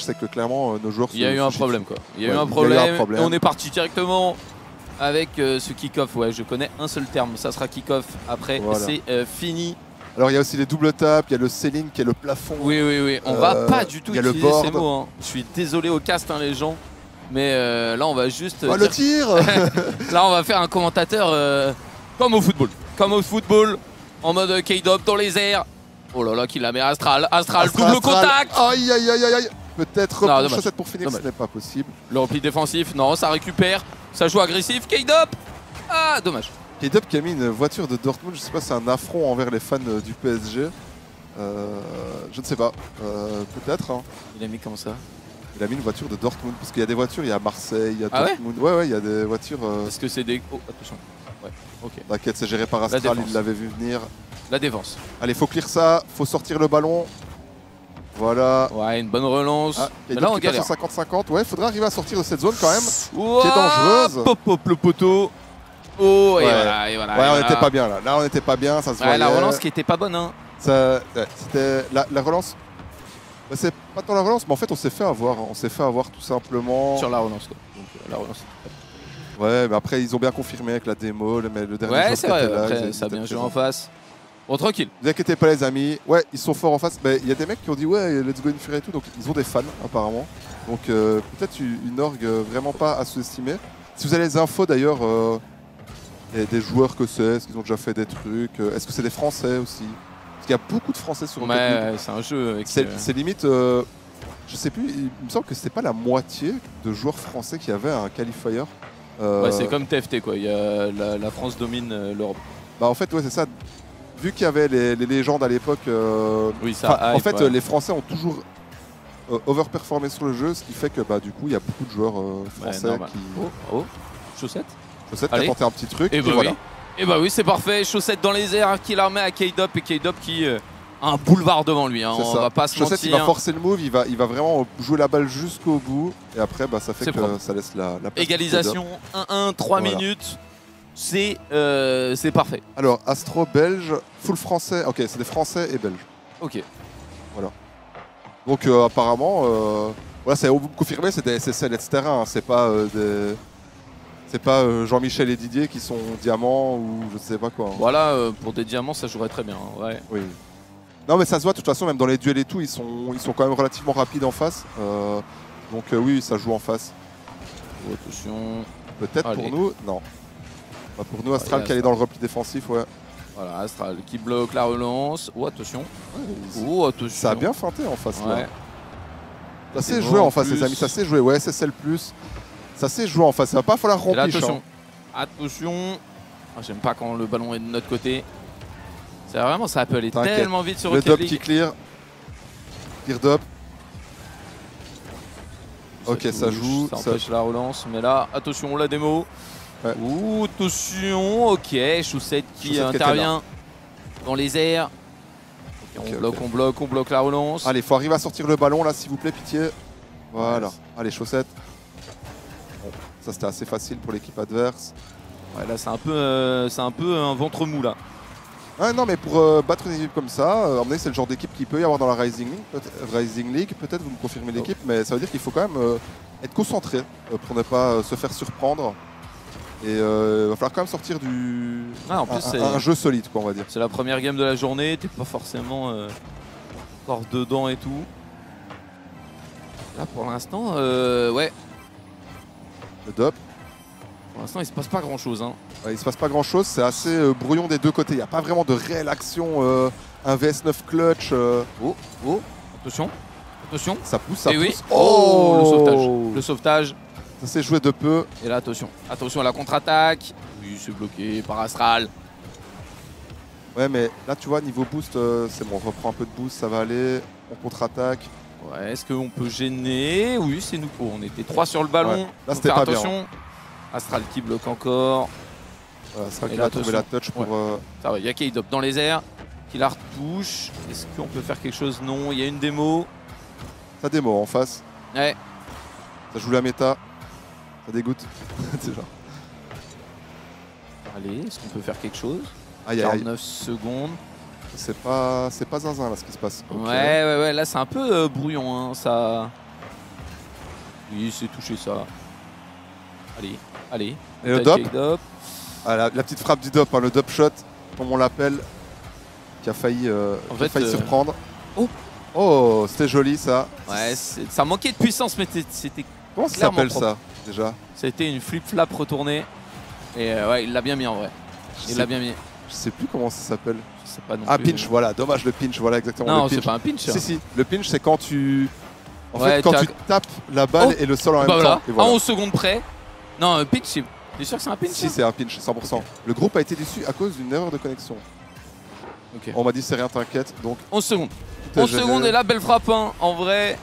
c'est que clairement nos joueurs. Il y a eu un problème quoi. Il y a eu un problème. Et on est parti directement avec ce kick-off. Ouais, je connais un seul terme. Ça sera kick-off. Après, voilà. C'est fini. Alors il y a aussi les double taps, il y a le ceiling qui est le plafond. Oui, oui, oui. On va pas du tout utiliser ces mots. Hein. Je suis désolé au cast, hein, les gens. Mais là, on va juste. Oh, le tir. Là, on va faire un commentateur comme au football. Comme au football, en mode K-Dop dans les airs. Oh là là, qui la met Astral. Astral, double contact. Aïe, aïe, aïe, aïe. Peut-être pour chaussette pour Phoenix, ce n'est pas possible. Le repli défensif, non, ça récupère. Ça joue agressif. K-Dop. Ah, dommage. K-Dop qui a mis une voiture de Dortmund, je sais pas si c'est un affront envers les fans du PSG. Je ne sais pas, peut-être. Hein. Il a mis comme ça. Il a mis une voiture de Dortmund, parce qu'il y a des voitures, il y a Marseille, il y a Dortmund. Ouais, il y a des voitures. Est-ce que c'est des. Oh, attention. Ouais, ok. T'inquiète, c'est géré par Astral, il l'avait vu venir. La défense. Allez, faut clear ça, faut sortir le ballon. Voilà. Ouais, une bonne relance. Ah, mais là, on galère. 50-50. Ouais, faudra arriver à sortir de cette zone quand même, qui est dangereuse. Pop, pop, le poteau. Oh, et voilà, et voilà. Ouais, on n'était pas bien là. Là, on n'était pas bien, ça se voyait. La relance qui était pas bonne. Hein. C'était la relance. Bah, c'est pas tant la relance, mais en fait, on s'est fait avoir. On s'est fait avoir tout simplement. Sur la relance, quoi. Donc, la relance. Ouais, mais après, ils ont bien confirmé avec la démo. Mais le dernier ouais, c'est vrai. là, après, ça a bien joué en face. Bon, tranquille. Ne vous inquiétez pas, les amis. Ouais, ils sont forts en face. Il y a des mecs qui ont dit, ouais, let's go Inferi et tout. Donc, ils ont des fans, apparemment. Donc, peut-être une orgue vraiment pas à sous-estimer. Si vous avez les infos, d'ailleurs. Des joueurs que c'est, est-ce qu'ils ont déjà fait des trucs, est-ce que c'est des Français aussi? Parce qu'il y a beaucoup de Français sur le ouais, c'est un jeu avec... C'est limite, je sais plus, il me semble que c'était pas la moitié de joueurs français qui avaient un qualifier. Ouais, c'est comme TFT quoi, il y a la France domine l'Europe. Bah en fait, ouais, c'est ça. Vu qu'il y avait les légendes à l'époque, oui, ça hype, en fait, les Français ont toujours overperformé sur le jeu, ce qui fait que bah, du coup, il y a beaucoup de joueurs français qui... Oh, chaussette. Chaussette qui a tenté un petit truc, et voilà. Oui. Et bah oui, c'est parfait. Chaussette dans les airs qui la remet à K-Dop et K-Dop qui a un boulevard devant lui. Hein. On va pas se Chaussette, mentir. il va forcer le move, il va vraiment jouer la balle jusqu'au bout. Et après, bah, ça fait que ça laisse la place. Égalisation 1-1, 3 minutes. C'est parfait. Alors, Astro belge, full français. Ok, c'est des Français et Belges. Ok. Voilà. Donc, apparemment, voilà, vous me confirmez, c'est des SSL, etc. Hein. C'est pas des. C'est pas Jean-Michel et Didier qui sont diamants ou je sais pas quoi. Hein. Voilà, pour des diamants, ça jouerait très bien. Hein, ouais. Oui. Non, mais ça se voit, de toute façon, même dans les duels et tout, ils sont quand même relativement rapides en face. Donc, oui, ça joue en face. Oh, attention. Peut-être pour nous, non. Pas pour nous, Astral qui allait dans le repli défensif, ouais. Voilà, Astral qui bloque la relance. Oh, attention. Oh, attention. Ça a bien feinté en face, ouais. là. Ça s'est joué en face, les amis, ça s'est joué. Ouais, SSL+. Ça s'est joué en face, ça va pas falloir rompre. Attention, attention. Ah, j'aime pas quand le ballon est de notre côté. C'est vraiment, ça peut aller tellement vite sur le Rocket top League. qui clear. Clear top. Ok, ça joue. Ça empêche la relance, mais là, attention, la démo. Ouais. Ouh, attention, ok, Chaussette qui intervient dans les airs. Okay, on bloque la relance. Allez, faut arriver à sortir le ballon là, s'il vous plaît, pitié. Voilà. Ouais. Allez, Chaussette. Bon, ça c'était assez facile pour l'équipe adverse. Ouais, là c'est un peu un ventre mou là. Ouais, non, mais pour battre une équipe comme ça, c'est le genre d'équipe qu'il peut y avoir dans la Rising League. Peut-être vous me confirmez l'équipe, mais ça veut dire qu'il faut quand même être concentré pour ne pas se faire surprendre. Et il va falloir quand même sortir un jeu solide, quoi, on va dire. C'est la première game de la journée, t'es pas forcément encore dedans et tout. Là pour l'instant, ouais. Le dop. Pour l'instant, il se passe pas grand chose. Hein. Ouais, il se passe pas grand chose, c'est assez brouillon des deux côtés. Il n'y a pas vraiment de réelle action. Un VS9 clutch. Oh, attention. Attention. Ça pousse, ça pousse. Oui. Oh, le sauvetage. Le sauvetage. Ça s'est joué de peu. Et là, attention. Attention à la contre-attaque. Oui, c'est bloqué par Astral. Ouais, mais là, tu vois, niveau boost, c'est bon. On reprend un peu de boost, ça va aller. On contre-attaque. Ouais, est-ce qu'on peut gêner? Oui, c'est nous. Oh, on était 3 sur le ballon. Ouais. Là, c'était pas attention. bien. Astral qui bloque encore. Voilà, Astral qui va trouver la touch pour... Ça va, il y a K-Dop dans les airs. Qui la retouche. Est-ce qu'on peut faire quelque chose? Non, il y a une démo. Ça démo en face. Ouais. Ça joue la méta. Ça dégoûte. C'est genre... Allez, est-ce qu'on peut faire quelque chose? Aïe, 49 secondes. C'est pas zinzin là ce qui se passe. Okay. Ouais, là c'est un peu brouillon. Hein, ça... Oui, c'est touché ça. Allez, allez. Et le dop. Ah, la petite frappe du dop, hein, le dop shot, comme on l'appelle, qui a failli, surprendre. Oh, c'était joli ça. Ouais, ça manquait de puissance, mais c'était. Comment ça s'appelle ça déjà? C'était une flip-flap retournée. Et ouais, il l'a bien mis en vrai. Il l'a bien mis. Je sais plus comment ça s'appelle. Je sais pas non plus. Pinch, voilà, dommage le pinch, voilà exactement. Non, c'est pas un pinch. Si, le pinch c'est quand tu. En fait, quand tu tapes la balle et le sol en même temps. Et voilà. À 11 secondes près. Non, un pinch, t'es sûr que c'est un pinch? Si, c'est un pinch, 100%. Okay. Le groupe a été déçu à cause d'une erreur de connexion. Okay. On m'a dit c'est rien, t'inquiète. Donc 11 secondes. 11 secondes et là, belle frappe. Hein. En vrai,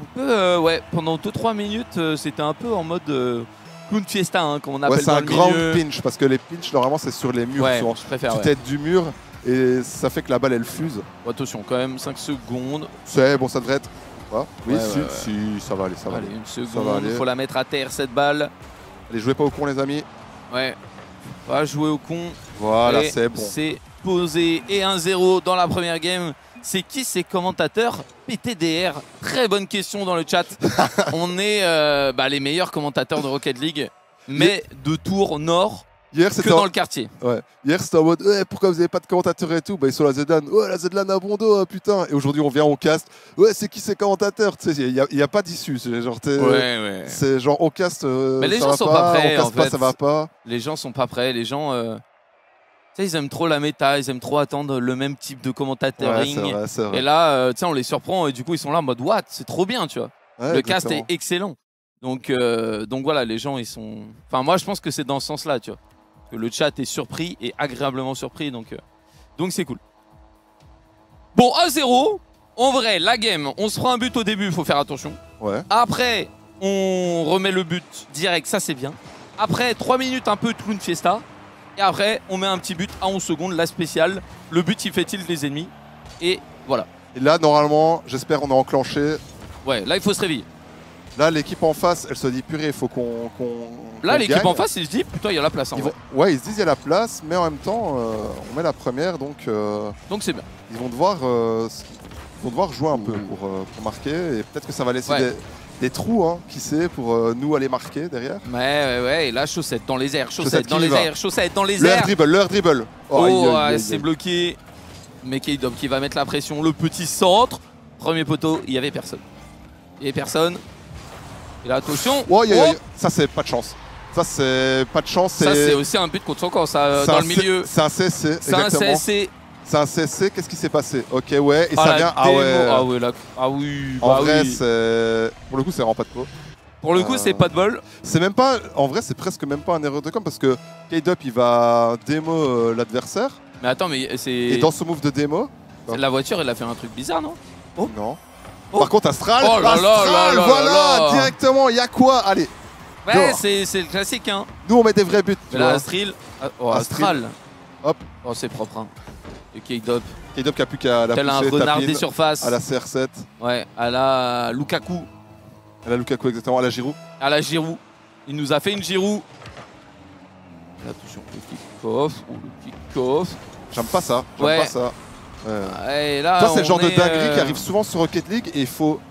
un peu, ouais, pendant 2-3 minutes, c'était un peu en mode clown fiesta, hein, comme on appelle c'est un grand pinch, parce que les pinch, normalement, c'est sur les murs. Ouais, je préfère. Tu t'aides du mur et ça fait que la balle, elle fuse. Bon, attention, quand même, 5 secondes. C'est bon, ça devrait être. Oui, si, ça va aller, ça va aller. Une seconde, il faut la mettre à terre, cette balle. Allez, jouez pas au con, les amis. Ouais, pas jouer au con. Voilà, c'est bon. C'est posé et 1-0 dans la première game. C'est qui ces commentateurs PTDR? Très bonne question dans le chat. On est les meilleurs commentateurs de Rocket League, mais de Tours Nord. Hier, que dans le quartier. Ouais. Hier, c'était en mode pourquoi vous n'avez pas de commentateurs et tout. Bah, ils sont la ZLAN. Ouais, la ZLAN à Bondo, putain. Et aujourd'hui, on vient, on caste. Ouais, c'est qui ces commentateurs? Tu sais, il n'y a pas d'issue. C'est genre, on caste. Mais les gens sont pas prêts. On caste pas, ça va pas. Les gens sont pas prêts. Les gens. Tu sais, ils aiment trop la méta. Ils aiment trop attendre le même type de commentating. Ouais, c'est vrai. Et là, tu sais, on les surprend. Et du coup, ils sont là en mode what? C'est trop bien, tu vois. Ouais, le cast est excellent. Donc voilà, les gens, ils sont. Enfin, moi, je pense que c'est dans ce sens-là, tu vois. Le chat est surpris et agréablement surpris, donc c'est cool. Bon, 1-0. En vrai, la game, on se prend un but au début, il faut faire attention. Ouais. Après, on remet le but direct, ça c'est bien. Après, 3 minutes un peu clown fiesta. Et après, on met un petit but à 11 secondes, la spéciale. Le but, il fait tilt les ennemis. Et voilà. Et là, normalement, j'espère on a enclenché. Ouais, là, il faut se réveiller. Là, l'équipe en face, elle se dit purée, il faut qu'on. Là, l'équipe en face, ils se disent putain, il y a la place. Ouais, ils se disent il y a la place, mais en même temps, on met la première, donc. Donc c'est bien. Ils vont devoir jouer un peu pour marquer, et peut-être que ça va laisser des trous, hein, qui sait, pour nous aller marquer derrière. Ouais, et là, chaussette dans les airs, chaussette dans les airs, chaussette dans les airs. Leur dribble. C'est bloqué. Mais K-Dop qui va mettre la pression, le petit centre. Premier poteau, il n'y avait personne. Et là, attention. Ça, c'est pas de chance. Ça, c'est pas de chance. Ça, c'est aussi un but contre son camp, ça, dans le milieu. C'est un CSC. C'est un CSC. C'est un CSC. Qu'est-ce qui s'est passé? Ok, ouais. Et ça vient. Oui. En vrai, c'est. Pour le coup, c'est vraiment pas de peau. Pour le coup, c'est pas de bol. C'est même pas. En vrai, c'est presque même pas un erreur de com parce que K-Dop, il va démo l'adversaire. Mais attends, mais c'est. Et dans ce move de démo. La voiture, elle a fait un truc bizarre, non? Non. Par contre, Astral, voilà, directement, il y a quoi? Allez. Ouais, c'est le classique, hein. Nous, on met des vrais buts. Là, Astral. Hop. Oh, c'est propre, hein. Et K-Dop. K-Dop qui a plus qu'à la pousser, un renard des surfaces. À la CR7. Ouais, à la Lukaku. À la Lukaku, exactement, à la Giroud. À la Giroud. Il nous a fait une Giroud. Attention, le kick-off. J'aime pas ça. J'aime pas ça. Et là, ça, c'est le genre de dinguerie qui arrive souvent sur Rocket League et il faut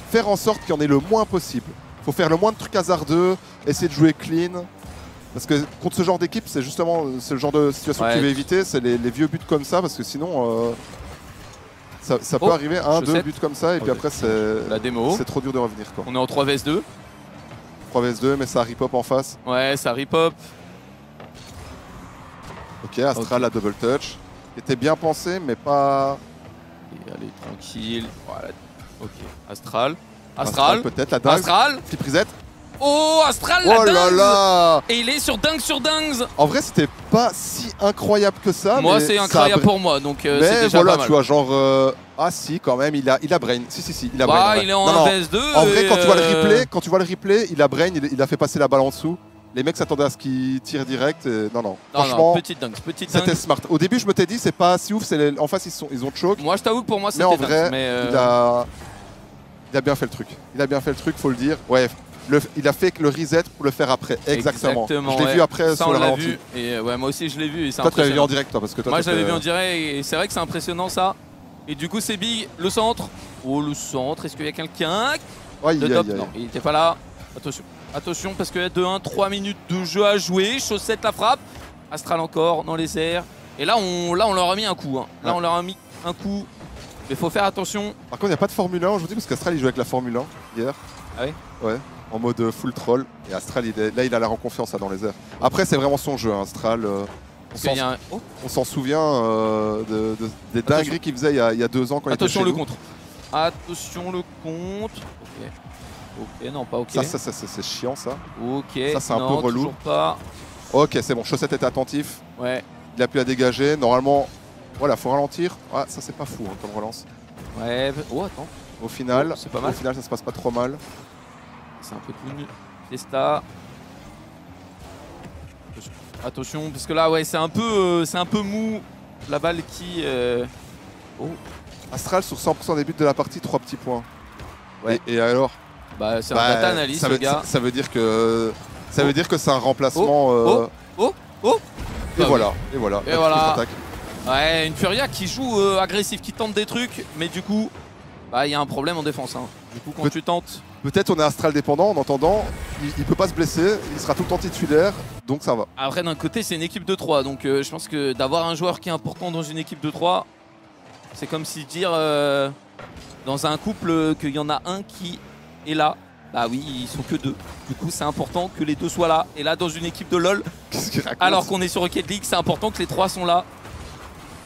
faire en sorte qu'il y en ait le moins possible. Il faut faire le moins de trucs hasardeux, essayer de jouer clean. Parce que contre ce genre d'équipe, c'est justement le genre de situation que tu veux éviter, c'est les vieux buts comme ça, parce que sinon, ça peut arriver, 1-2 buts comme ça, et puis après, c'est trop dur de revenir, quoi. On est en 3 vs 2. 3 vs 2, mais ça rip-hop en face. Ouais, ça rip-hop. Ok, Astral à double touch. Était bien pensé, mais pas. Allez, tranquille. Voilà. Ok, Astral peut-être, la dingue. Astral. Flip reset. Oh, Astral, la dingue. Et il est sur dingue. En vrai, c'était pas si incroyable que ça. Moi, c'est incroyable pour moi, donc c'est déjà voilà, pas mal. Tu vois, genre. Ah si, quand même, il a brain. Si, il a brain. Il est en 1 vs 2. En vrai, quand tu vois le replay, il a brain, il a fait passer la balle en dessous. Les mecs s'attendaient à ce qu'il tire direct. Non. Franchement, petite dunk. C'était smart. Au début, je me t'ai dit, c'est pas si ouf. En face, ils ont choke. Moi, je t'avoue que pour moi, c'était dingue. Mais en vrai, il a bien fait le truc. Faut le dire. Ouais. Il a fait le reset pour le faire après. Exactement. Je l'ai vu après sur le ralenti. Et moi aussi, je l'ai vu. Toi, tu l'avais vu en direct, toi, parce que toi. Moi, je l'avais vu en direct. Et c'est vrai que c'est impressionnant ça. Et du coup, c'est big. Le centre. Oh, le centre. Est-ce qu'il y a quelqu'un? de top. Non, il n'était pas là. Attention. Attention parce que 2-1, 3 minutes de jeu à jouer. Chaussette la frappe. Astral encore dans les airs. Et là, on leur a mis un coup. Hein. Là, on leur a mis un coup. Mais il faut faire attention. Par contre, il n'y a pas de Formule 1 aujourd'hui parce qu'Astral il jouait avec la Formule 1 hier. Ah oui? Ouais. En mode full troll. Et Astral, là, il a l'air en confiance dans les airs. Après, c'est vraiment son jeu, hein, Astral. On s'en souvient des dingueries qu'il faisait il y a 2 ans quand il était chez nous. Attention le contre. Attention le contre. Ok. Ok, non, pas ok. Ça c'est chiant, ça. Ok. Ça, c'est un peu relou. Toujours pas. Ok, c'est bon. Chaussette était attentif. Ouais. Il a pu la dégager. Normalement, voilà, faut ralentir. Ah, ça, c'est pas fou hein, comme relance. Ouais. Oh, attends. Au final, c'est pas mal. Au final, ça se passe pas trop mal. C'est un peu cool. Testa. Attention, parce que là, ouais, c'est un peu mou. La balle qui. Oh. Astral sur 100% des buts de la partie, 3 petits points. Ouais. Et alors? Bah, c'est un data analyst, le gars. Ça veut dire que c'est un remplacement. Et voilà. Et voilà. Ouais, une Furia qui joue agressif, qui tente des trucs, mais du coup, bah, il y a un problème en défense. Hein. Du coup, quand tu tentes. Peut-être on est Astral dépendant, en entendant, il peut pas se blesser, il sera tout le temps titulaire, donc ça va. Après, d'un côté, c'est une équipe de 3, donc je pense que d'avoir un joueur qui est important dans une équipe de 3, c'est comme si dire dans un couple qu'il y en a un qui est là. Bah oui, ils sont que 2. Du coup, c'est important que les 2 soient là. Et là, dans une équipe de LoL, alors qu'on est sur Rocket League, c'est important que les 3 sont là.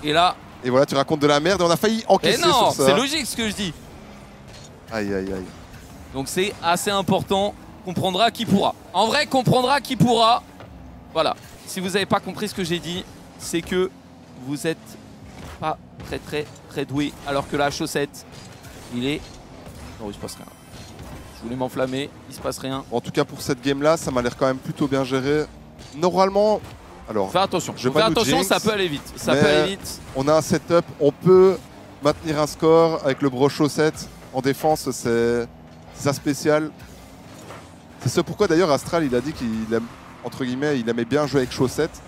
Et là... Et voilà, tu racontes de la merde et on a failli encaisser sur ça. Non, c'est logique ce que je dis. Aïe, aïe, aïe. Donc c'est assez important. Comprendra qui pourra. En vrai, comprendra qui pourra. Voilà. Si vous n'avez pas compris ce que j'ai dit, c'est que vous n'êtes pas très doué. Alors que la Chaussette, il est... Non, il se passe rien. Je voulais m'enflammer, il se passe rien. En tout cas, pour cette game-là, ça m'a l'air quand même plutôt bien géré. Normalement... Alors, fais attention. Fais attention, ça peut aller vite. Ça peut aller vite. On a un setup, on peut maintenir un score avec le bro Chaussette. En défense, c'est ça spécial. C'est ce pourquoi d'ailleurs Astral, il a dit qu'il aime, entre guillemets, il aimait bien jouer avec Chaussette.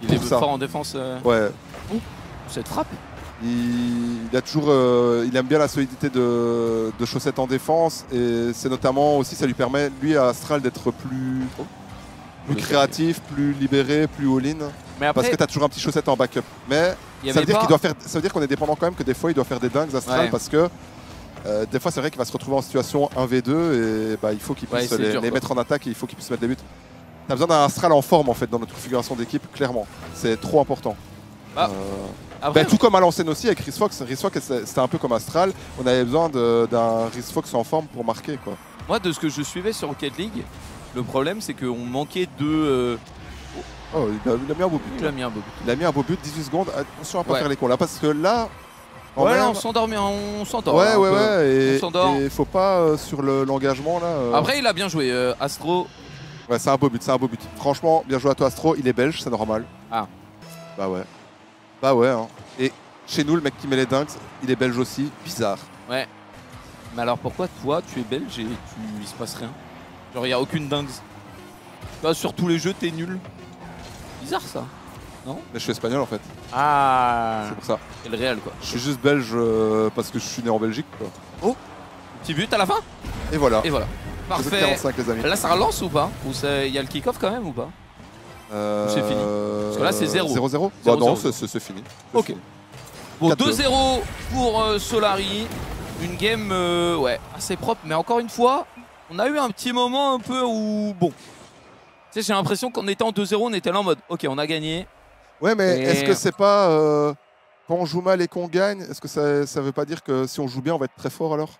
Il est fort en défense. Ouais. Cette frappe. Il a toujours, il aime bien la solidité de Chaussette en défense et c'est notamment aussi, ça lui permet, lui à Astral, d'être plus créatif, plus libéré, plus all-in. Parce que tu as toujours un petit Chaussette en backup. Mais ça veut dire qu'on est dépendant quand même que des fois il doit faire des dingues Astral parce que des fois c'est vrai qu'il va se retrouver en situation 1v2 et bah, il faut qu'il puisse les mettre en attaque et il faut qu'il puisse mettre des buts. Tu as besoin d'un Astral en forme en fait dans notre configuration d'équipe, clairement. C'est trop important. Tout comme à l'ancienne aussi avec Rizfox. Rizfox c'était un peu comme Astral. On avait besoin d'un Rizfox en forme pour marquer quoi. Moi de ce que je suivais sur Rocket League, le problème c'est qu'on manquait de... Oh, il a mis un beau but. Il a mis un beau but. Il a mis un beau but, 18 secondes. Attention à pas faire les cons là parce que là... on s'endort, mais on s'endort. Ouais, et il faut pas sur l'engagement là. Après il a bien joué, Astro. Ouais, c'est un beau but, Franchement, bien joué à toi Astro, il est belge, c'est normal. Ah. Bah ouais, hein. Et chez nous, le mec qui met les dingues, il est belge aussi, bizarre. Ouais. Mais alors pourquoi toi, tu es belge et il se passe rien? Genre il n'y a aucune dingue. Sur tous les jeux, t'es nul. Bizarre ça. Non? Mais je suis espagnol en fait. Ah. C'est pour ça. Et le réel quoi. Je suis juste belge parce que je suis né en Belgique quoi. Oh. Petit but à la fin. Et voilà. Parfait. 45, les amis. Là ça relance ou pas? Ou il y a le kick-off quand même ou pas? C'est fini. Parce que là c'est 0. 0-0 Bah non, c'est fini. Ok. Bon, 2-0 pour Solari. Une game assez propre. Mais encore une fois, on a eu un petit moment un peu où... Bon. Tu sais, j'ai l'impression qu'on était en 2-0, on était là en mode ok, on a gagné. Ouais, mais est-ce que c'est pas... quand on joue mal et qu'on gagne, est-ce que ça veut pas dire que si on joue bien, on va être très fort alors?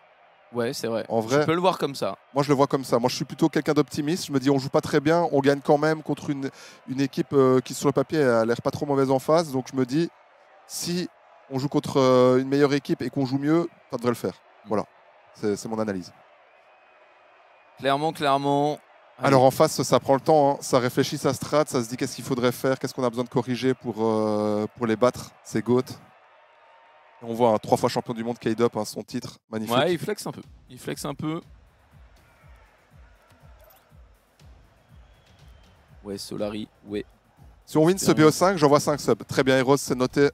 Ouais, c'est vrai. En vrai, je peux le voir comme ça. Moi, je le vois comme ça. Moi, je suis plutôt quelqu'un d'optimiste. Je me dis, on joue pas très bien, on gagne quand même contre une équipe qui, sur le papier, a l'air pas trop mauvaise en face. Donc, je me dis, si on joue contre une meilleure équipe et qu'on joue mieux, ça devrait le faire. Voilà. C'est mon analyse. Clairement. Allez. Alors, en face, ça prend le temps. Hein. Ça réfléchit sa strat, ça se dit qu'est-ce qu'il faudrait faire, qu'est-ce qu'on a besoin de corriger pour les battre. C'est GOAT. On voit un 3 fois champion du monde K-Dop, hein, son titre, magnifique. Ouais, il flex un peu. Ouais, Solari, ouais. Si on win ce BO5, j'envoie 5 subs. Très bien, Heroes, c'est noté.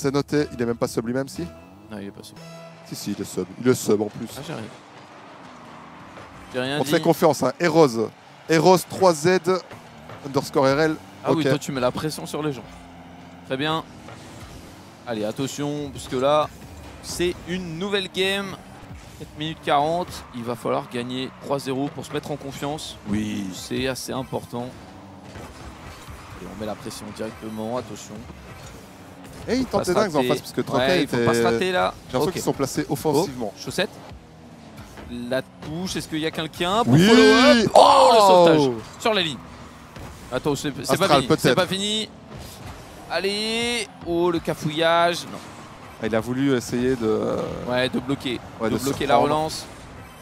Il est même pas sub lui-même, si? Non, il est pas sub. Si, il est sub. Il est sub en plus. Ah, j'arrive. On te fait confiance, hein. Eros 3Z underscore RL. Ah oui, toi tu mets la pression sur les gens. Très bien. Allez, attention, puisque là, c'est une nouvelle game. 4 minutes 40. Il va falloir gagner 3-0 pour se mettre en confiance. Oui. C'est assez important. Et on met la pression directement, attention. Et il tente des dingues en face, parce que Troquet il faut pas se rater là. J'ai l'impression qu'ils sont placés offensivement. Chaussette. La touche, est-ce qu'il y a quelqu'un pour oui. follow-up? Oh, le sauvetage sur la ligne. Attends, c'est pas fini. C'est pas fini. Allez. Oh, le cafouillage. Non. Il a voulu essayer de... Ouais, de bloquer. Ouais, de bloquer la relance.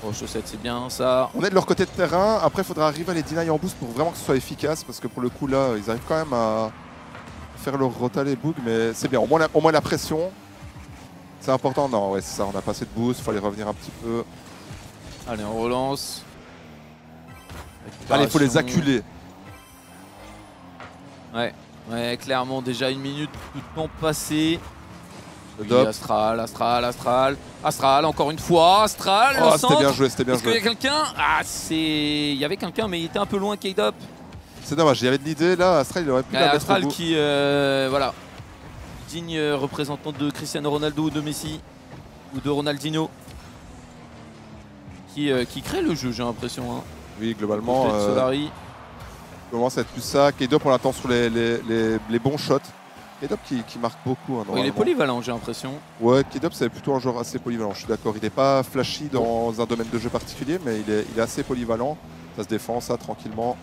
Oh, Chaussette, c'est bien ça. On est de leur côté de terrain. Après, il faudra arriver à les deny en boost pour vraiment que ce soit efficace. Parce que pour le coup, là, ils arrivent quand même à faire leur rota les bugs. Mais c'est bien. Au moins la pression. C'est important. Non, ouais, c'est ça. On a pas assez de boost. Il faut aller revenir un petit peu. Allez, on relance. Allez, il faut les acculer. Ouais, clairement, déjà 1 minute, tout le temps passé. Oui, Astral, encore une fois, Astral, oh, c'était bien joué, Est-ce qu'il y a quelqu'un? Ah, il y avait quelqu'un, mais il était un peu loin, K-Dop. C'est dommage, il y avait de l'idée, là, Astral, il aurait pu la mettre Astral au bout. Qui, voilà, digne représentant de Cristiano Ronaldo ou de Messi, ou de Ronaldinho. Qui crée le jeu, j'ai l'impression. Hein. Oui, globalement, Solari. Commence à être plus ça. K-Dop, on l'attend sur les bons shots. K-Dop qui marque beaucoup. Hein, il est polyvalent, j'ai l'impression. Ouais, K-Dop, c'est plutôt un joueur assez polyvalent, je suis d'accord. Il n'est pas flashy dans un domaine de jeu particulier, mais il est assez polyvalent. Ça se défend, ça, tranquillement.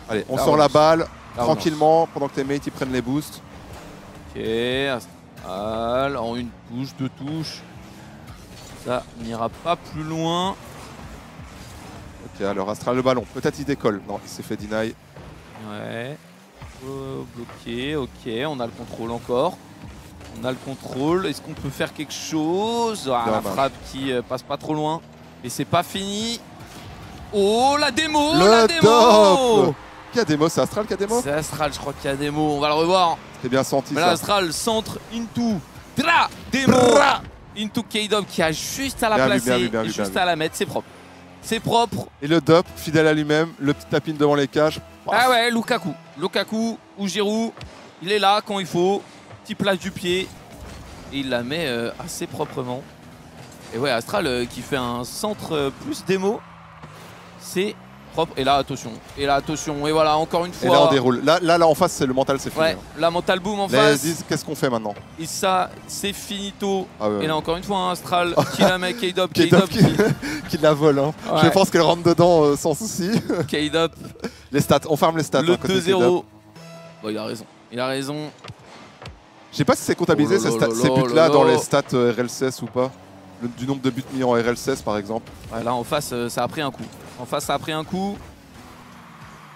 Allez, on sort la balle, tranquillement, pendant que tes mates ils prennent les boosts. Ok, Astral, en une touche, 2 touches. Ça n'ira pas plus loin. Ok, alors Astral, le ballon. Peut-être il décolle. Non, il s'est fait deny. Ouais. Bloqué, ok. On a le contrôle encore. On a le contrôle. Est-ce qu'on peut faire quelque chose? Ah, la frappe qui passe pas trop loin. Et c'est pas fini. Oh, la démo! La démo! Qui a démo? C'est Astral qui a démo? C'est Astral, je crois qu'il y a démo. On va le revoir. C'est bien senti. Mais là, Astral, centre, into. Démo! Into K-Dop qui a juste à la placer et juste à la mettre. C'est propre. C'est propre. Et le Dop, fidèle à lui-même, le petit tapine devant les cages. Ah ouais, Lukaku ou Giroud, il est là quand il faut. Petit place du pied. Et il la met assez proprement. Et ouais, Astral qui fait un centre plus démo. C'est propre. Et là, attention. Et voilà, encore une fois. Et là, on déroule. Là en face, c'est le mental, c'est fini. Ouais, la mental boom en face. Qu'est-ce qu'on fait maintenant? Et ça, c'est finito. Ah ouais. Et là, encore une fois, un Astral qui la met K-Dop. Qui la vole. Hein. Ouais. Je pense qu'elle rentre dedans sans souci. K-Dop. Les stats, on farme les stats. Le 2-0. Bon, il a raison. Je sais pas si c'est comptabilisé ces buts-là dans les stats RL16 ou pas. Du nombre de buts mis en RL16 par exemple. Ouais, là, en face, ça a pris un coup.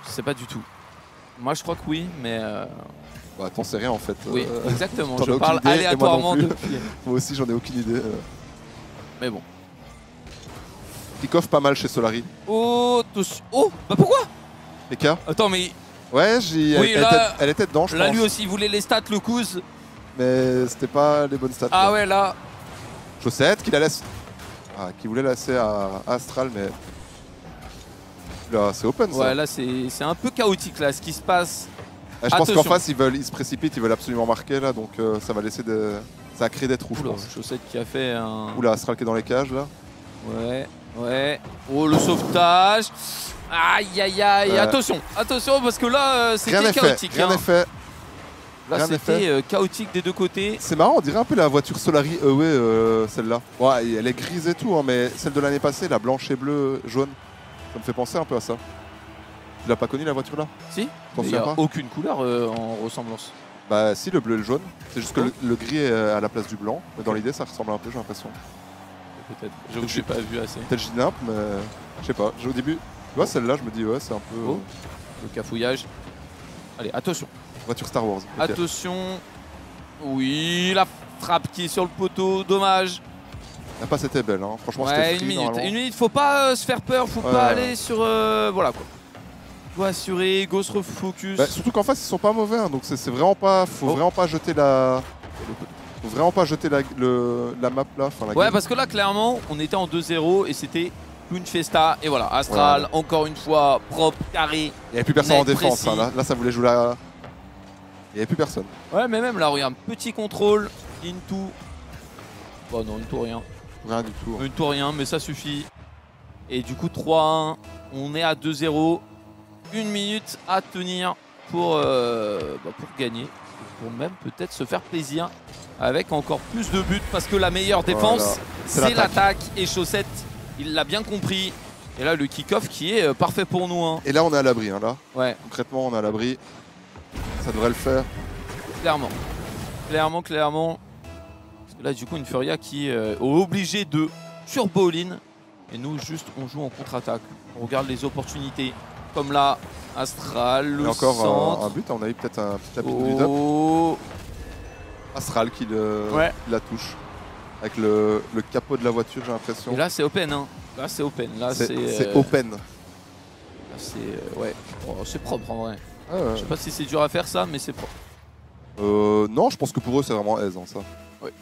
Je sais pas du tout. Moi, je crois que oui, mais... Bah, t'en sais rien en fait. Oui, exactement. Je parle aléatoirement depuis. Moi aussi, j'en ai aucune idée. Mais bon. Kick-off pas mal chez Solari. Oh, bah pourquoi? PK. Attends, mais... Ouais, elle était dedans, je pense. Là, lui aussi, il voulait les stats, le Kouz. Mais c'était pas les bonnes stats. Ah là. Ouais, là... Chaussette qui la laisse... Ah, qui voulait laisser à Astral, mais... Là, c'est open, ça. Ouais, là, c'est un peu chaotique, là, ce qui se passe. Je pense qu'en face, ils se précipitent, ils veulent absolument marquer, là, donc ça va laisser de... Ça a créé des trous, je pense. Chaussette qui a fait un... Oula, Astral qui est dans les cages, là. Ouais. Oh, le sauvetage. Aïe. Attention, parce que là, c'était chaotique. Rien n'est fait. Là, c'était chaotique des deux côtés. C'est marrant, on dirait un peu la voiture Solari Away, celle-là. Ouais, elle est grise et tout, hein, mais celle de l'année passée, la blanche et bleue, jaune, ça me fait penser un peu à ça. Tu l'as pas connu la voiture là? Si. Il n'y a aucune couleur en ressemblance. Bah si, le bleu et le jaune. C'est juste que le gris est à la place du blanc. Mais dans l'idée, ça ressemble un peu, j'ai l'impression. Peut-être. J'avoue que je n'ai pas vu assez. Peut-être je dis nimp, mais je sais pas. Au début, tu vois celle-là, je me dis ouais, c'est un peu... Le cafouillage. Allez, attention. Voiture Star Wars. Okay. Attention. Oui, la frappe qui est sur le poteau, dommage. La passe était belle, hein. Franchement c'était free, une minute, faut pas se faire peur, faut pas aller sur... voilà quoi. Faut assurer, go se refocus. Bah, surtout qu'en face ils sont pas mauvais, hein, donc c'est vraiment pas... Faut vraiment pas jeter la... Faut vraiment pas jeter la map là. Ouais, parce que là clairement on était en 2-0 et c'était Clown Festa. Et voilà, Astral, encore une fois, propre, carré. Il n'y avait plus personne en défense. Hein, là, ça voulait jouer là. Il n'y avait plus personne. Ouais, mais même là, regarde, petit contrôle. Into. Bon, non, into rien. Rien du tout. Into rien, mais ça suffit. Et du coup, 3-1. On est à 2-0. 1 minute à tenir pour gagner. Pour même peut-être se faire plaisir avec encore plus de buts. Parce que la meilleure défense, c'est l'attaque. Et Chaussette, il l'a bien compris. Et là, le kick-off qui est parfait pour nous. Hein. Et là, on est à l'abri. Hein, là. Ouais. Concrètement, on est à l'abri. Ça devrait le faire. Clairement. Clairement. Parce que là, du coup, une Furia qui est obligée de turbo all-in. Et nous, juste, on joue en contre-attaque. On regarde les opportunités. Comme là, Astral, le encore centre. Un but, on a eu peut-être un petit tapis de build-up. Astral qui la touche. Avec le capot de la voiture, j'ai l'impression. Et là, c'est open. Hein. Là, c'est open. Là, c'est open. Là, c'est ouais. Oh, c'est propre en vrai. Ah ouais. Je sais pas si c'est dur à faire ça, mais c'est propre. Non, je pense que pour eux, c'est vraiment aise, hein, ça. Ouais.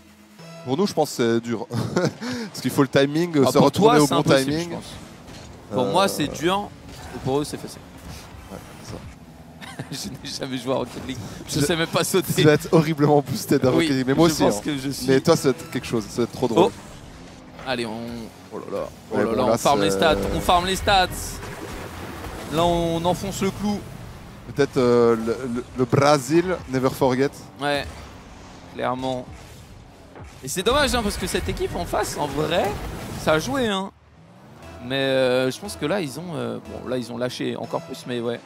Pour nous, je pense que c'est dur. Parce qu'il faut le timing, se retourner au bon timing. Pour moi, c'est dur. Et pour eux, c'est facile. Ouais, ça. Je n'ai jamais joué à Rocket League. Je sais même pas sauter. Tu vas être horriblement boosté dans Rocket League. Mais moi aussi. Pense que je suis... Mais toi, c'est quelque chose. C'est trop drôle. Allez, oh là là, on farm les stats. On farm les stats. Là, on enfonce le clou. Peut-être le Brésil, never forget. Ouais, clairement. Et c'est dommage, hein, parce que cette équipe en face, en vrai, ça a joué. Hein. Mais je pense que là, ils ont bon, là, ils ont lâché encore plus, mais ouais.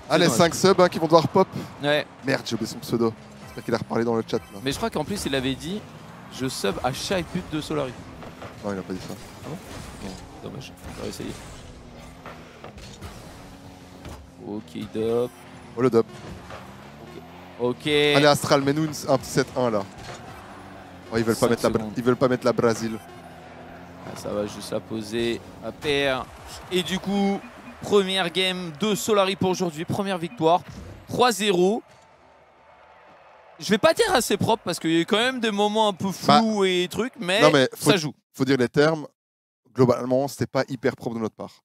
Ah, les 5 subs hein, qui vont devoir pop. Ouais. Merde, j'ai oublié son pseudo. J'espère qu'il a reparlé dans le chat. Là. Mais je crois qu'en plus, il avait dit je sub à chaque but de Solari. Non, il a pas dit ça. Ah bon? Non. Dommage, j'aurais essayé. Ok, dop. Oh, le dop. Ok. Allez, Astral, mets-nous un petit 7-1 là. Oh, ils veulent pas mettre la Brésil. Ah, ça va juste la poser à paire. Et du coup, première game de Solari pour aujourd'hui. Première victoire. 3-0. Je vais pas dire assez propre parce qu'il y a eu quand même des moments un peu flous et trucs, mais, ça joue. Faut dire les termes. Globalement, c'était pas hyper propre de notre part.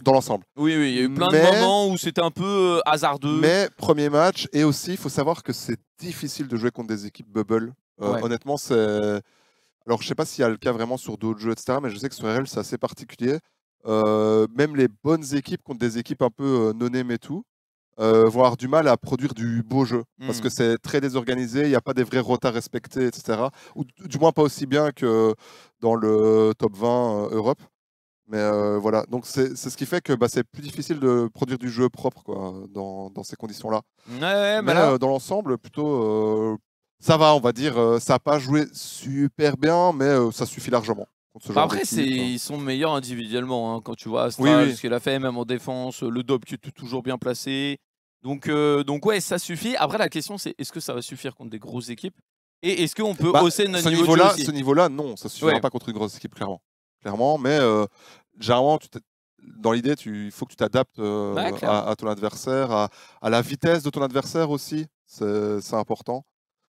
Dans l'ensemble. Oui, il y a eu plein de moments où c'était un peu hasardeux. Mais premier match, et aussi, il faut savoir que c'est difficile de jouer contre des équipes bubble. Honnêtement, c'est... Alors, je sais pas s'il y a le cas vraiment sur d'autres jeux, etc. Mais je sais que sur RL, c'est assez particulier. Même les bonnes équipes contre des équipes un peu non-name et tout, vont avoir du mal à produire du beau jeu. Parce que c'est très désorganisé, il n'y a pas des vrais rotas respectés, etc. Ou du moins pas aussi bien que dans le top 20 Europe. Mais voilà, donc c'est ce qui fait que c'est plus difficile de produire du jeu propre quoi, dans ces conditions-là. Ouais, mais là, dans l'ensemble, plutôt, ça va, on va dire. Ça n'a pas joué super bien, mais ça suffit largement. Après, ils sont meilleurs individuellement. Hein, quand tu vois Astral, ce qu'il a fait, même en défense, le Dob qui est toujours bien placé. Donc ouais, ça suffit. Après, la question, c'est est-ce que ça va suffire contre des grosses équipes? Et est-ce qu'on peut hausser notre niveau de jeu aussi? Ce niveau-là, non, ça ne suffira pas contre une grosse équipe, clairement, mais généralement, dans l'idée, il faut que tu t'adaptes à ton adversaire, à la vitesse de ton adversaire aussi, c'est important.